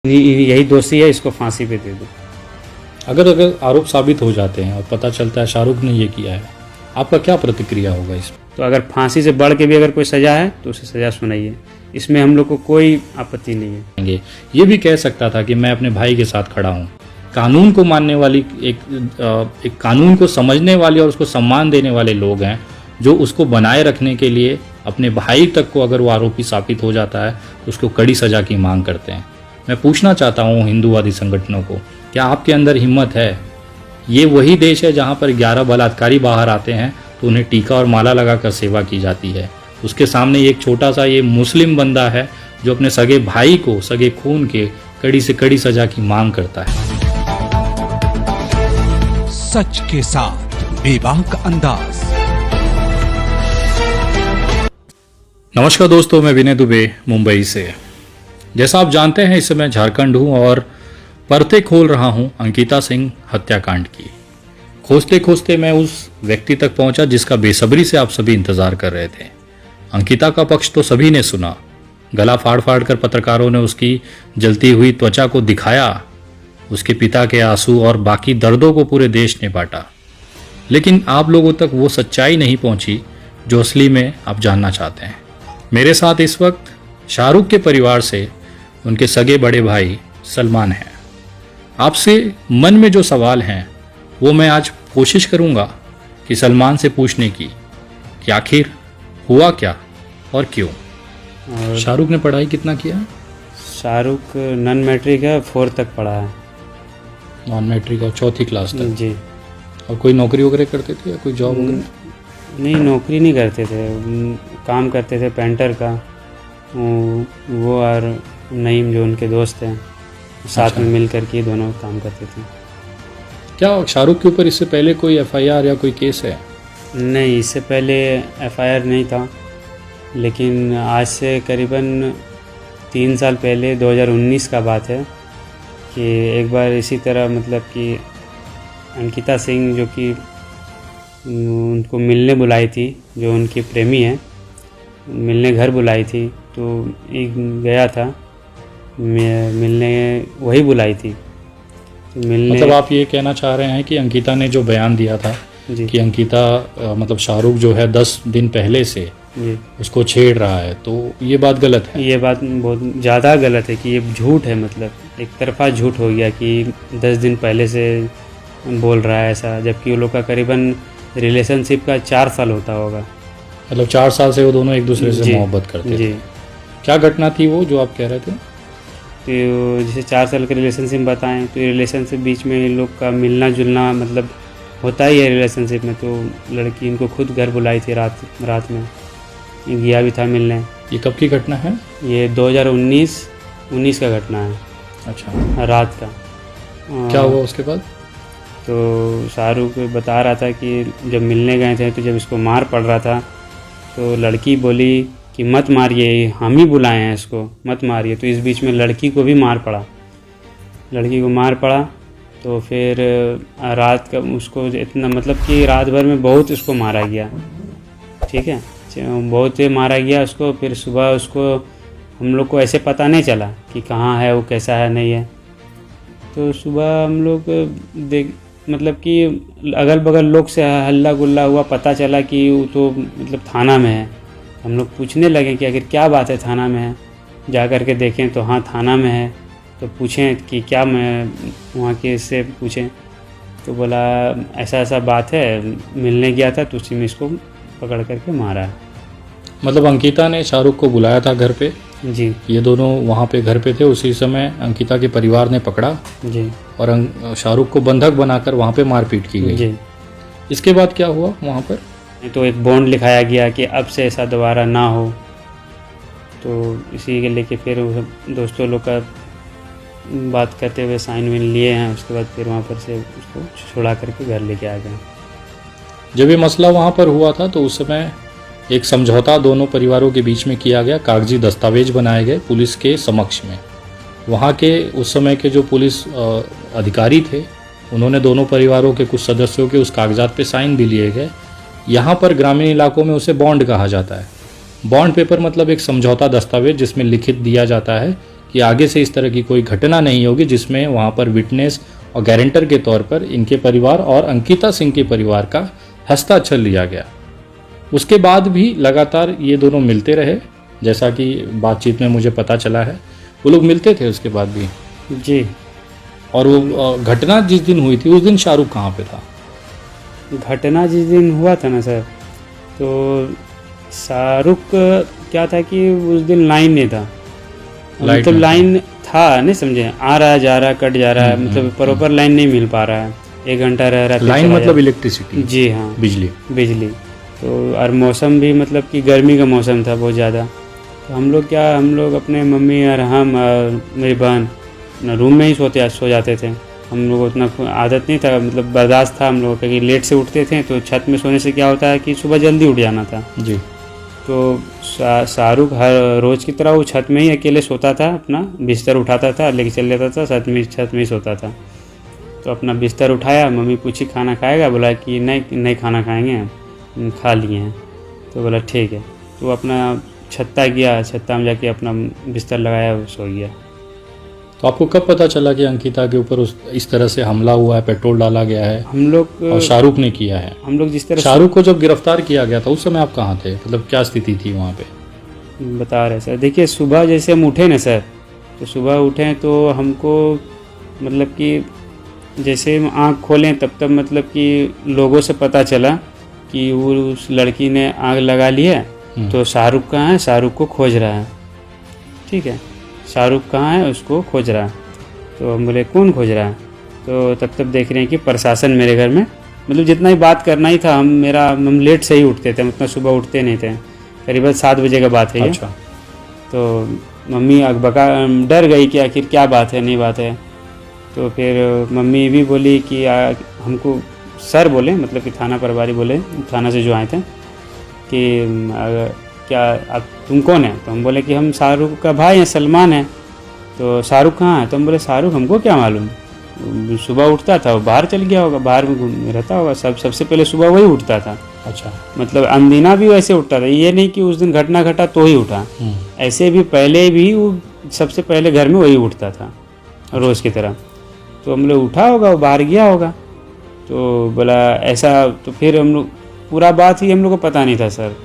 यही दोषी है, इसको फांसी पे दे दो। अगर आरोप साबित हो जाते हैं और पता चलता है शाहरुख ने ये किया है, आपका क्या प्रतिक्रिया होगा इसमें? तो अगर फांसी से बढ़ के भी अगर कोई सज़ा है तो उसे सज़ा सुनाइए, इसमें हम लोग को कोई आपत्ति नहीं है। ये भी कह सकता था कि मैं अपने भाई के साथ खड़ा हूँ। कानून को मानने वाली एक कानून को समझने वाले और उसको सम्मान देने वाले लोग हैं जो उसको बनाए रखने के लिए अपने भाई तक को अगर वो आरोपी साबित हो जाता है तो उसको कड़ी सज़ा की मांग करते हैं। मैं पूछना चाहता हूँ हिंदूवादी संगठनों को, क्या आपके अंदर हिम्मत है? ये वही देश है जहाँ पर 11 बलात्कारी बाहर आते हैं तो उन्हें टीका और माला लगाकर सेवा की जाती है। उसके सामने एक छोटा सा ये मुस्लिम बंदा है जो अपने सगे भाई को, सगे खून के कड़ी से कड़ी सजा की मांग करता है। सच के साथ बेबाक अंदाज। नमस्कार दोस्तों, मैं विनय दुबे मुंबई से। जैसा आप जानते हैं इस समय झारखंड हूँ और परते खोल रहा हूँ अंकिता सिंह हत्याकांड की। खोजते खोजते मैं उस व्यक्ति तक पहुंचा जिसका बेसब्री से आप सभी इंतजार कर रहे थे। अंकिता का पक्ष तो सभी ने सुना, गला फाड़ फाड़ कर पत्रकारों ने उसकी जलती हुई त्वचा को दिखाया, उसके पिता के आंसू और बाकी दर्दों को पूरे देश ने बांटा। लेकिन आप लोगों तक वो सच्चाई नहीं पहुंची जो असली में आप जानना चाहते हैं। मेरे साथ इस वक्त शाहरुख के परिवार से उनके सगे बड़े भाई सलमान हैं। आपसे मन में जो सवाल हैं वो मैं आज कोशिश करूंगा कि सलमान से पूछने की कि आखिर हुआ क्या और क्यों। और शाहरुख ने पढ़ाई कितना किया? शाहरुख नॉन मैट्रिक है, 4 तक पढ़ा है। नॉन मैट्रिक और 4th क्लास तक। जी। और कोई नौकरी वगैरह करते थे या कोई जॉब वगैरह? नहीं, नौकरी नहीं करते थे, काम करते थे पेंटर का। वो और नईम जो उनके दोस्त हैं साथ में मिल कर के दोनों काम करते थे। क्या शाहरुख के ऊपर इससे पहले कोई FIR या कोई केस है? नहीं, इससे पहले FIR नहीं था, लेकिन आज से करीबन 3 साल पहले 2019 का बात है कि एक बार इसी तरह मतलब कि अंकिता सिंह जो कि उनको मिलने बुलाई थी, जो उनकी प्रेमी है, मिलने घर बुलाई थी, तो एक गया था मिलने, वही बुलाई थी तो मिलने। मतलब आप ये कहना चाह रहे हैं कि अंकिता ने जो बयान दिया था कि अंकिता मतलब शाहरुख जो है 10 दिन पहले से जी उसको छेड़ रहा है, तो ये बात गलत है? ये बात बहुत ज़्यादा गलत है कि ये झूठ है, मतलब एक तरफा झूठ हो गया कि 10 दिन पहले से बोल रहा है ऐसा, जबकि वो लोग का करीबन रिलेशनशिप का 4 साल होता होगा। मतलब 4 साल से वो दोनों एक दूसरे से मोहब्बत करते थे। क्या घटना थी वो जो आप कह रहे थे? तो जैसे 4 साल के रिलेशनशिप बताएं तो रिलेशनशिप बीच में इन लोग का मिलना जुलना मतलब होता ही है रिलेशनशिप में। तो लड़की इनको खुद घर बुलाई थी रात में, गया भी था मिलने। ये कब की घटना है? ये 2019 का घटना है। अच्छा, रात का। क्या हुआ उसके बाद? तो शाहरुख बता रहा था कि जब मिलने गए थे तो जब इसको मार पड़ रहा था तो लड़की बोली कि मत मारिए, हम ही बुलाए हैं इसको, मत मारिए। तो इस बीच में लड़की को भी मार पड़ा, लड़की को मार पड़ा। तो फिर रात का उसको इतना मतलब कि रात भर में बहुत उसको मारा गया, ठीक है, बहुत मारा गया उसको। फिर सुबह उसको हम लोग को ऐसे पता नहीं चला कि कहाँ है वो, कैसा है नहीं है। तो सुबह हम लोग मतलब कि अगल बगल लोग से हल्ला गुल्ला हुआ, पता चला कि वो तो मतलब थाना में है। हम लोग पूछने लगे कि आखिर क्या बात है, थाना में है। जा कर के देखें तो हाँ थाना में है। तो पूछें कि क्या, मैं वहाँ के से पूछें तो बोला ऐसा ऐसा बात है, मिलने गया था तो उसी में इसको पकड़ करके मारा है। मतलब अंकिता ने शाहरुख को बुलाया था घर पे? जी। ये दोनों वहाँ पे घर पे थे, उसी समय अंकिता के परिवार ने पकड़ा जी और शाहरुख को बंधक बनाकर वहाँ पे मारपीट की गई। जी। इसके बाद क्या हुआ वहाँ पर? तो एक बॉन्ड लिखाया गया कि अब से ऐसा दोबारा ना हो। तो इसी के लेके फिर दोस्तों लोग का बात करते हुए साइन विन लिए हैं। उसके बाद फिर वहाँ पर से उसको छुड़ा करके घर लेके आ गए। जब ये मसला वहाँ पर हुआ था तो उस समय एक समझौता दोनों परिवारों के बीच में किया गया, कागजी दस्तावेज बनाए गए पुलिस के समक्ष में। वहाँ के उस समय के जो पुलिस अधिकारी थे उन्होंने दोनों परिवारों के कुछ सदस्यों के उस कागजात पे साइन भी लिए गए। यहाँ पर ग्रामीण इलाकों में उसे बॉन्ड कहा जाता है। बॉन्ड पेपर मतलब एक समझौता दस्तावेज जिसमें लिखित दिया जाता है कि आगे से इस तरह की कोई घटना नहीं होगी जिसमें वहाँ पर विटनेस और गारंटर के तौर पर इनके परिवार और अंकिता सिंह के परिवार का हस्ताक्षर लिया गया। उसके बाद भी लगातार ये दोनों मिलते रहे, जैसा कि बातचीत में मुझे पता चला है। वो लोग मिलते थे उसके बाद भी जी। और वो घटना जिस दिन हुई थी उस दिन शाहरुख कहाँ पे था? घटना जिस दिन हुआ था ना सर, तो शाहरुख क्या था कि उस दिन लाइन नहीं था, मतलब लाइन था नहीं समझे, आ रहा जा रहा कट जा रहा है, मतलब प्रॉपर लाइन नहीं मिल पा रहा है, 1 घंटा रह रहा है। लाइन मतलब इलेक्ट्रिसिटी? जी हाँ, बिजली। तो और मौसम भी मतलब कि गर्मी का मौसम था बहुत ज़्यादा। तो हम लोग अपने मम्मी और हम और मेरी बहन अपना रूम में ही सो जाते थे। हम लोग उतना आदत नहीं था, मतलब बर्दाश्त था हम लोग, क्योंकि लेट से उठते थे तो छत में सोने से क्या होता है कि सुबह जल्दी उठ जाना था जी। तो शाहरुख हर रोज़ की तरह वो छत में ही अकेले सोता था, अपना बिस्तर उठाता था लेके चल लेता था, छत में ही सोता था। तो अपना बिस्तर उठाया, मम्मी पूछी खाना खाएगा, बोला कि नहीं खाना खाएंगे, खा लिए हैं। तो बोला ठीक है। तो अपना छत्ता गया, छत्ता में जाके अपना बिस्तर लगाया, वो सो गया। तो आपको कब पता चला कि अंकिता के ऊपर इस तरह से हमला हुआ है, पेट्रोल डाला गया है हम लोग और शाहरुख ने किया है? हम लोग जिस तरह शाहरुख को जब गिरफ्तार किया गया था उस समय आप कहाँ थे, मतलब क्या स्थिति थी वहाँ पे? बता रहे सर, देखिए सुबह जैसे हम उठे ना सर, तो सुबह उठे तो हमको मतलब कि जैसे हम आँख खोलें तब मतलब कि लोगों से पता चला कि वो उस लड़की ने आग लगा ली है, तो शाहरुख कहाँ है, शाहरुख को खोज रहा है। ठीक है, शाहरुख कहाँ है उसको खोज रहा है। तो हम बोले कौन खोज रहा है? तो तब देख रहे हैं कि प्रशासन मेरे घर में, मतलब जितना ही बात करना ही था, हम लेट से ही उठते थे, उतना सुबह उठते नहीं थे, करीबन 7 बजे का बात है ये। अच्छा। तो मम्मी अकबका डर गई कि आखिर क्या बात है, नहीं बात है। तो फिर मम्मी भी बोली कि हमको सर बोले, मतलब कि थाना प्रभारी बोले, थाना से जो आए थे, कि क्या अब तुम कौन है? तो हम बोले कि हम शाहरुख का भाई हैं, सलमान है। तो शाहरुख कहाँ है? तो हम बोले शाहरुख हमको क्या मालूम, सुबह उठता था, वो बाहर चल गया होगा, बाहर में घूम रहता होगा, सबसे पहले सुबह वही उठता था। अच्छा, मतलब अनदीना भी वैसे उठता था, ये नहीं कि उस दिन घटना घटा तो ही उठा, ऐसे भी पहले भी वो सबसे पहले घर में वही उठता था रोज़ की तरह। तो हम लोग उठा होगा, वो बाहर गया होगा। तो बोला ऐसा, तो फिर हम लोग पूरा बात ही हम लोग को पता नहीं था सर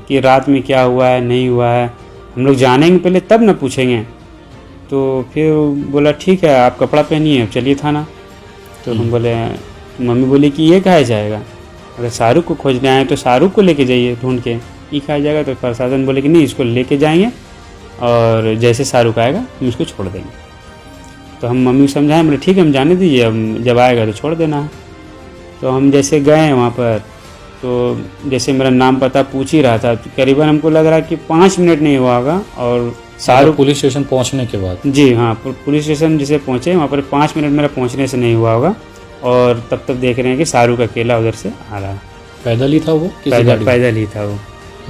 कि रात में क्या हुआ है नहीं हुआ है, हम लोग जानेंगे पहले तब ना पूछेंगे। तो फिर बोला ठीक है आप कपड़ा पहनिए चलिए थाना। तो हम बोले, मम्मी बोली कि ये कहा जाएगा, अगर शाहरुख को खोजने आए तो शाहरुख को लेके जाइए ढूंढ के, ये कहा जाएगा। तो प्रशासन बोले कि नहीं, इसको लेके जाएंगे और जैसे शाहरुख आएगा हम इसको छोड़ देंगे। तो हम मम्मी को समझाएं, बोले ठीक है हम जाने दीजिए, हम जब आएगा तो छोड़ देना। तो हम जैसे गए वहाँ पर, तो जैसे मेरा नाम पता पूछ ही रहा था, तो करीबन हमको लग रहा है कि 5 मिनट नहीं हुआ होगा। और शाहरुख पुलिस स्टेशन पहुंचने के बाद? जी हाँ, पुलिस स्टेशन जिसे पहुंचे वहाँ पर 5 मिनट मेरा पहुंचने से नहीं हुआ होगा। और तब देख रहे हैं कि शाहरुख अकेला उधर से आ रहा है। पैदल ही था वो? पैदल ही था वो,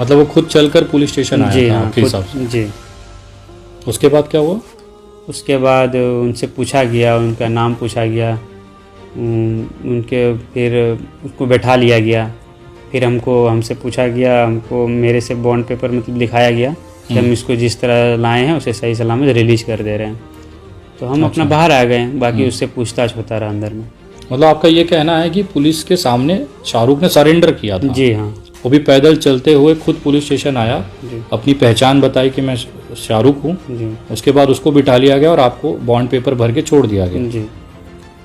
मतलब वो खुद चलकर पुलिस स्टेशन आया? जी था हाँ, आपके हिसाब से? जी। उसके बाद क्या हुआ? उसके बाद उनसे पूछा गया, उनका नाम पूछा गया, उनके फिर उसको बैठा लिया गया। फिर हमसे पूछा गया, हमको मेरे से बॉन्ड पेपर मतलब लिखाया गया कि हम इसको जिस तरह लाए हैं उसे सही सलामत रिलीज कर दे रहे हैं। तो हम अपना बाहर आ गए, बाकी उससे पूछताछ होता रहा अंदर में। मतलब आपका ये कहना है कि पुलिस के सामने शाहरुख ने सरेंडर किया था? जी हाँ, वो भी पैदल चलते हुए खुद पुलिस स्टेशन आया, अपनी पहचान बताई कि मैं शाहरुख हूँ। उसके बाद उसको बिठा लिया गया और आपको बॉन्ड पेपर भर के छोड़ दिया गया। जी।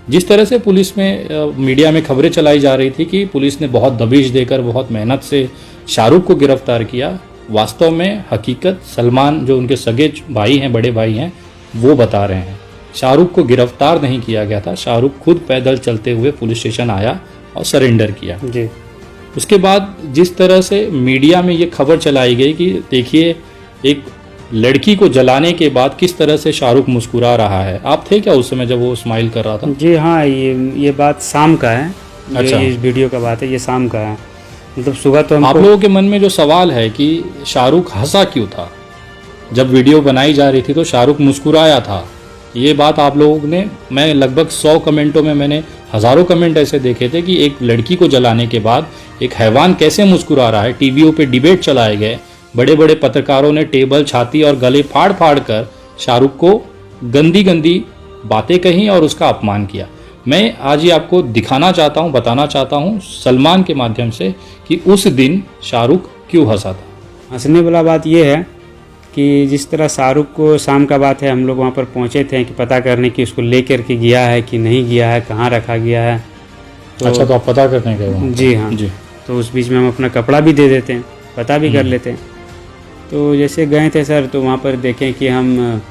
जिस तरह से पुलिस में मीडिया में खबरें चलाई जा रही थी कि पुलिस ने बहुत दबिश देकर बहुत मेहनत से शाहरुख को गिरफ्तार किया, वास्तव में हकीकत सलमान जो उनके सगे भाई हैं, बड़े भाई हैं, वो बता रहे हैं शाहरुख को गिरफ्तार नहीं किया गया था। शाहरुख खुद पैदल चलते हुए पुलिस स्टेशन आया और सरेंडर किया। जी। उसके बाद जिस तरह से मीडिया में ये खबर चलाई गई कि देखिए एक लड़की को जलाने के बाद किस तरह से शाहरुख मुस्कुरा रहा है, आप थे क्या उस समय जब वो स्माइल कर रहा था? जी हाँ, ये बात शाम का है। अच्छा, इस वीडियो का बात है, ये शाम का है। मतलब सुबह तो आप लोगों के मन में जो सवाल है कि शाहरुख हंसा क्यों था जब वीडियो बनाई जा रही थी, तो शाहरुख मुस्कुराया था, ये बात आप लोगों ने, मैं लगभग 100 कमेंटों में मैंने हज़ारों कमेंट ऐसे देखे थे कि एक लड़की को जलाने के बाद एक हैवान कैसे मुस्कुरा रहा है। टीवीओं पे डिबेट चलाए गए, बड़े बड़े पत्रकारों ने टेबल, छाती और गले फाड़ फाड़ कर शाहरुख को गंदी गंदी बातें कही और उसका अपमान किया। मैं आज ये आपको दिखाना चाहता हूँ, बताना चाहता हूँ सलमान के माध्यम से कि उस दिन शाहरुख क्यों हंसा था। हंसने वाला बात यह है कि जिस तरह शाहरुख को शाम का बात है, हम लोग वहाँ पर पहुँचे थे कि पता करने की उसको ले कर के गया है कि नहीं गया है, कहाँ रखा गया है। अच्छा, तो आप पता करने गए वहाँ? जी हाँ जी। तो उस बीच में हम अपना कपड़ा भी दे देते हैं, पता भी कर लेते हैं। तो जैसे गए थे सर, तो वहाँ पर देखें कि हम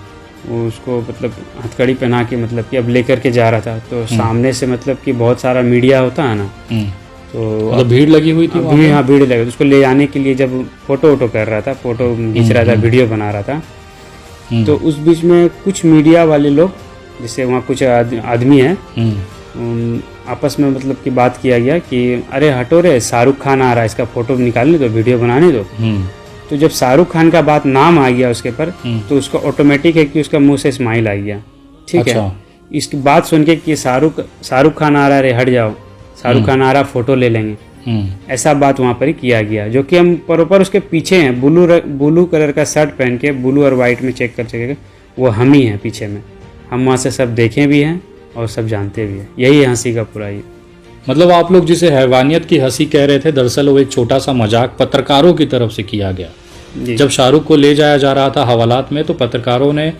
उसको मतलब हथकड़ी पहना के मतलब कि अब लेकर के जा रहा था, तो सामने से मतलब कि बहुत सारा मीडिया होता है ना, तो मतलब भीड़ लगी हुई थी वहाँ भीड़, हाँ भीड़ लगी। उसको ले जाने के लिए जब फोटो वोटो कर रहा था, फोटो खींच रहा था, वीडियो बना रहा था, तो उस बीच में कुछ मीडिया वाले लोग, जैसे वहाँ कुछ आदमी हैं, आपस में मतलब कि बात किया गया कि अरे हटो रे, शाहरुख खान आ रहा है, इसका फोटो निकालने दो, वीडियो बनाने दो। तो जब शाहरुख खान का बात नाम आ गया उसके पर, तो उसका ऑटोमेटिक है कि उसका मुंह से स्माइल आ गया। ठीक है, इसकी बात सुन के कि शाहरुख खान आ रहा है रे, हट जाओ, शाहरुख खान आ रहा, फोटो ले लेंगे, ऐसा बात वहाँ पर ही किया गया। जो कि हम प्रॉपर उसके पीछे हैं, ब्लू कलर का शर्ट पहन के, ब्लू और वाइट में चेक कर वो हम ही हैं पीछे में। हम वहाँ से सब देखे भी हैं और सब जानते भी हैं। यही है हंसी का पूरा ये। मतलब आप लोग जिसे हैवानियत की हंसी कह रहे थे, दरअसल वो एक छोटा सा मजाक पत्रकारों की तरफ से किया गया। जब शाहरुख को ले जाया जा रहा था हवालात में, तो पत्रकारों ने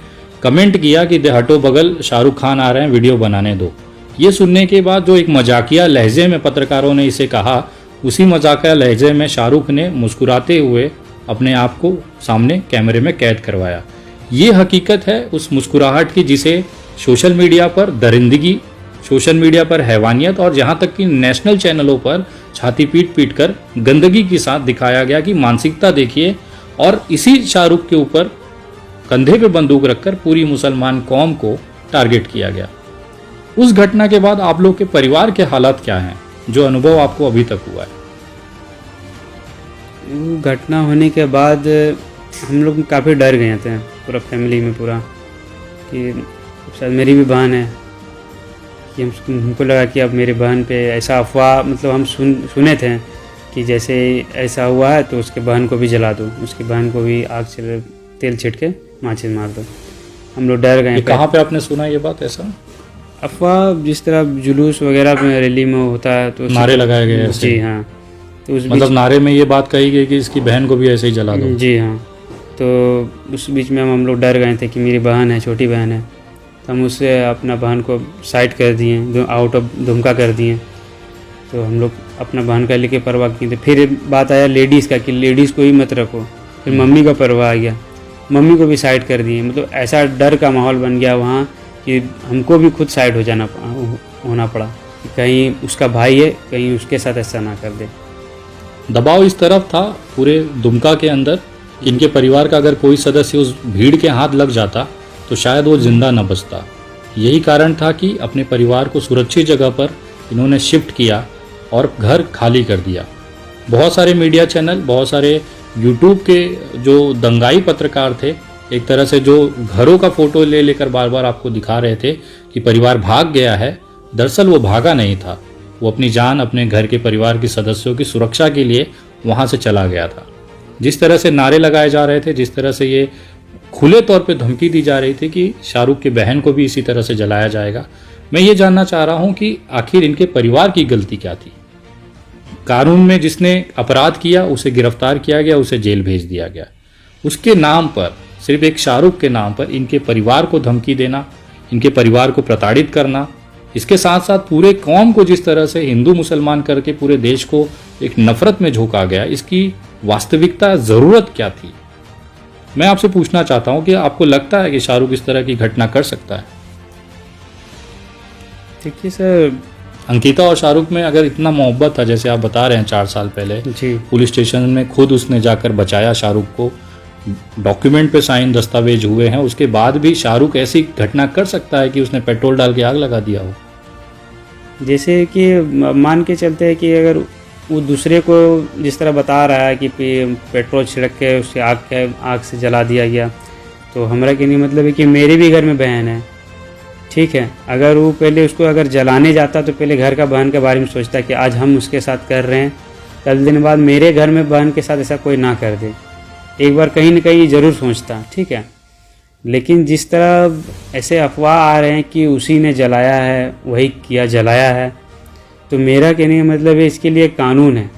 कमेंट किया कि दे हटो बगल, शाहरुख खान आ रहे हैं, वीडियो बनाने दो। ये सुनने के बाद जो एक मजाकिया लहजे में पत्रकारों ने इसे कहा, उसी मजाकिया लहजे में शाहरुख ने मुस्कुराते हुए अपने आप को सामने कैमरे में कैद करवाया। ये हकीकत है उस मुस्कुराहट की जिसे सोशल मीडिया पर दरिंदगी, सोशल मीडिया पर हैवानियत और यहाँ तक कि नेशनल चैनलों पर छाती पीट पीट कर गंदगी के साथ दिखाया गया कि मानसिकता देखिए। और इसी शाहरुख के ऊपर कंधे पे बंदूक रखकर पूरी मुसलमान कौम को टारगेट किया गया। उस घटना के बाद आप लोग के परिवार के हालात क्या हैं, जो अनुभव आपको अभी तक हुआ है? घटना होने के बाद हम लोग काफ़ी डर गए थे, पूरा फैमिली में पूरा, कि शायद मेरी भी बहन है, कि हमको लगा कि अब मेरी बहन पे ऐसा अफवाह, मतलब हम सुने थे कि जैसे ऐसा हुआ है तो उसके बहन को भी जला दो, उसकी बहन को भी आग से तेल छिट के माचिस मार दो। हम लोग डर गए। कहाँ पे आपने सुना ये बात? ऐसा अफवाह जिस तरह जुलूस वगैरह में रैली में होता है तो नारे लगाए गए। जी हाँ, तो उस मतलब नारे में ये बात कही गई कि इसकी बहन को भी ऐसे ही जला दो। जी हाँ, तो उस बीच में हम लोग डर गए थे कि मेरी बहन है, छोटी बहन है, तो हम उससे अपना बहन को साइड कर दिए, आउट ऑफ धुमका कर दिए। तो हम लोग अपना बहन का लेके परवाह किए थे। फिर बात आया लेडीज़ का कि लेडीज़ को ही मत रखो। फिर मम्मी का परवाह आ गया, मम्मी को भी साइड कर दिए। मतलब ऐसा डर का माहौल बन गया वहाँ कि हमको भी खुद साइड होना पड़ा कि कहीं उसका भाई है, कहीं उसके साथ ऐसा ना कर दे। दबाव इस तरफ था पूरे दुमका के अंदर, इनके परिवार का अगर कोई सदस्य उस भीड़ के हाथ लग जाता तो शायद वो जिंदा न बचता। यही कारण था कि अपने परिवार को सुरक्षित जगह पर इन्होंने शिफ्ट किया और घर खाली कर दिया। बहुत सारे मीडिया चैनल, बहुत सारे यूट्यूब के जो दंगाई पत्रकार थे, एक तरह से जो घरों का फोटो ले लेकर बार बार आपको दिखा रहे थे कि परिवार भाग गया है। दरअसल वो भागा नहीं था, वो अपनी जान, अपने घर के परिवार के सदस्यों की सुरक्षा के लिए वहाँ से चला गया था। जिस तरह से नारे लगाए जा रहे थे, जिस तरह से ये खुले तौर पे धमकी दी जा रही थी कि शाहरुख की बहन को भी इसी तरह से जलाया जाएगा, मैं ये जानना चाह रहा हूँ कि आखिर इनके परिवार की गलती क्या थी? कानून में जिसने अपराध किया उसे गिरफ्तार किया गया, उसे जेल भेज दिया गया। उसके नाम पर, सिर्फ एक शाहरुख के नाम पर इनके परिवार को धमकी देना, इनके परिवार को प्रताड़ित करना, इसके साथ साथ पूरे कौम को जिस तरह से हिंदू मुसलमान करके पूरे देश को एक नफरत में झोंका गया, इसकी वास्तविकता ज़रूरत क्या थी? मैं आपसे पूछना चाहता हूं कि आपको लगता है कि शाहरुख इस तरह की घटना कर सकता है? देखिए सर, अंकिता और शाहरुख में अगर इतना मोहब्बत था, जैसे आप बता रहे हैं 4 साल पहले पुलिस स्टेशन में खुद उसने जाकर बचाया शाहरुख को, डॉक्यूमेंट पे साइन दस्तावेज हुए हैं, उसके बाद भी शाहरुख ऐसी घटना कर सकता है कि उसने पेट्रोल डाल के आग लगा दिया हो? जैसे कि मान के चलते हैं कि अगर वो दूसरे को जिस तरह बता रहा है कि पेट्रोल छिड़क के उससे आग से जला दिया गया, तो हमारा कहने मतलब है कि मेरे भी घर में बहन है, ठीक है। अगर वो पहले उसको अगर जलाने जाता तो पहले घर का बहन के बारे में सोचता कि आज हम उसके साथ कर रहे हैं, कल दिन बाद मेरे घर में बहन के साथ ऐसा कोई ना कर दे, एक बार कहीं ना कहीं ज़रूर सोचता, ठीक है। लेकिन जिस तरह ऐसे अफवाह आ रहे हैं कि उसी ने जलाया है, वही किया जलाया है, तो मेरा कहने का मतलब है इसके लिए कानून है।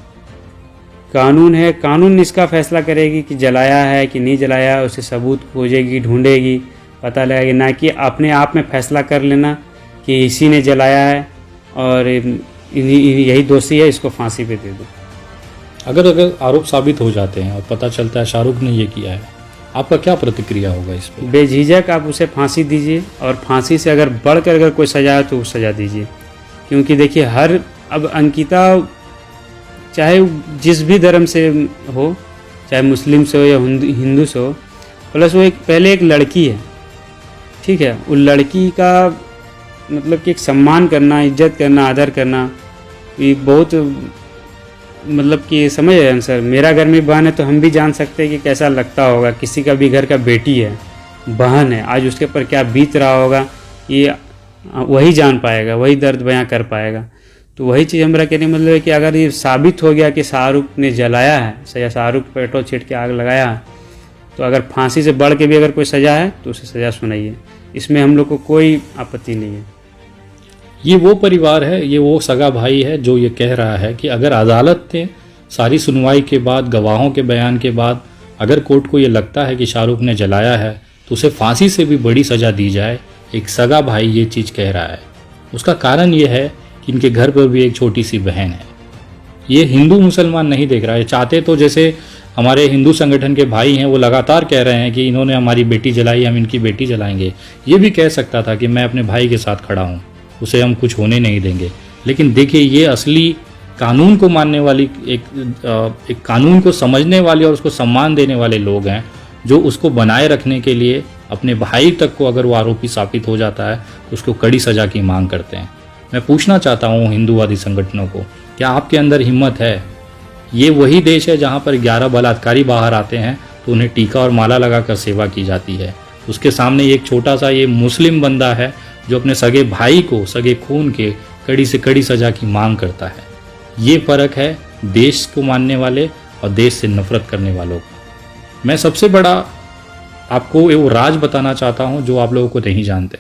कानून इसका फैसला करेगी कि जलाया है कि नहीं जलाया, उसे सबूत खोजेगी, ढूंढेगी, पता लगेगी, ना कि अपने आप में फैसला कर लेना कि इसी ने जलाया है और यही दोषी है, इसको फांसी पे दे दो। अगर आरोप साबित हो जाते हैं और पता चलता है शाहरुख ने ये किया है, आपका क्या प्रतिक्रिया होगा इस पर? बेझिझक आप उसे फांसी दीजिए, और फांसी से अगर बढ़कर अगर कोई सजा है तो सजा दीजिए। क्योंकि देखिए अब अंकिता चाहे जिस भी धर्म से हो, चाहे मुस्लिम से हो या हिंदू से हो, प्लस वो पहले एक लड़की है, ठीक है। उस लड़की का मतलब कि एक सम्मान करना, इज्जत करना, आदर करना, ये बहुत मतलब कि समझ रहे हैं सर। मेरा घर में बहन है तो हम भी जान सकते हैं कि कैसा लगता होगा। किसी का भी घर का बेटी है, बहन है, आज उसके ऊपर क्या बीत रहा होगा, ये वही जान पाएगा, वही दर्द बयां कर पाएगा। तो वही चीज़ हमारा कहने का मतलब है कि अगर ये साबित हो गया कि शाहरुख ने जलाया है या शाहरुख पेट्रोल छीट के आग लगाया है, तो अगर फांसी से बढ़ के भी अगर कोई सज़ा है तो उसे सज़ा सुनाइए, इसमें हम लोग को कोई आपत्ति नहीं है। ये वो परिवार है, ये वो सगा भाई है जो ये कह रहा है कि अगर अदालत ने सारी सुनवाई के बाद, गवाहों के बयान के बाद, अगर कोर्ट को ये लगता है कि शाहरुख ने जलाया है तो उसे फांसी से भी बड़ी सज़ा दी जाए। एक सगा भाई ये चीज़ कह रहा है। उसका कारण ये है कि इनके घर पर भी एक छोटी सी बहन है। ये हिंदू मुसलमान नहीं देख रहा है। चाहते तो जैसे हमारे हिंदू संगठन के भाई हैं, वो लगातार कह रहे हैं कि इन्होंने हमारी बेटी जलाई, हम इनकी बेटी जलाएंगे। ये भी कह सकता था कि मैं अपने भाई के साथ खड़ा हूँ, उसे हम कुछ होने नहीं देंगे। लेकिन देखिए, ये असली कानून को मानने वाली, एक कानून को समझने वाले और उसको सम्मान देने वाले लोग हैं, जो उसको बनाए रखने के लिए अपने भाई तक को अगर वो आरोपी साबित हो जाता है तो उसको कड़ी सज़ा की मांग करते हैं। मैं पूछना चाहता हूँ हिंदूवादी संगठनों को, क्या आपके अंदर हिम्मत है? ये वही देश है जहाँ पर 11 बलात्कारी बाहर आते हैं तो उन्हें टीका और माला लगाकर सेवा की जाती है। उसके सामने एक छोटा सा ये मुस्लिम बंदा है जो अपने सगे भाई को, सगे खून के, कड़ी से कड़ी सज़ा की मांग करता है। ये फ़र्क है देश को मानने वाले और देश से नफरत करने वालों का। मैं सबसे बड़ा आपको वो राज बताना चाहता हूँ जो आप लोगों को नहीं जानते।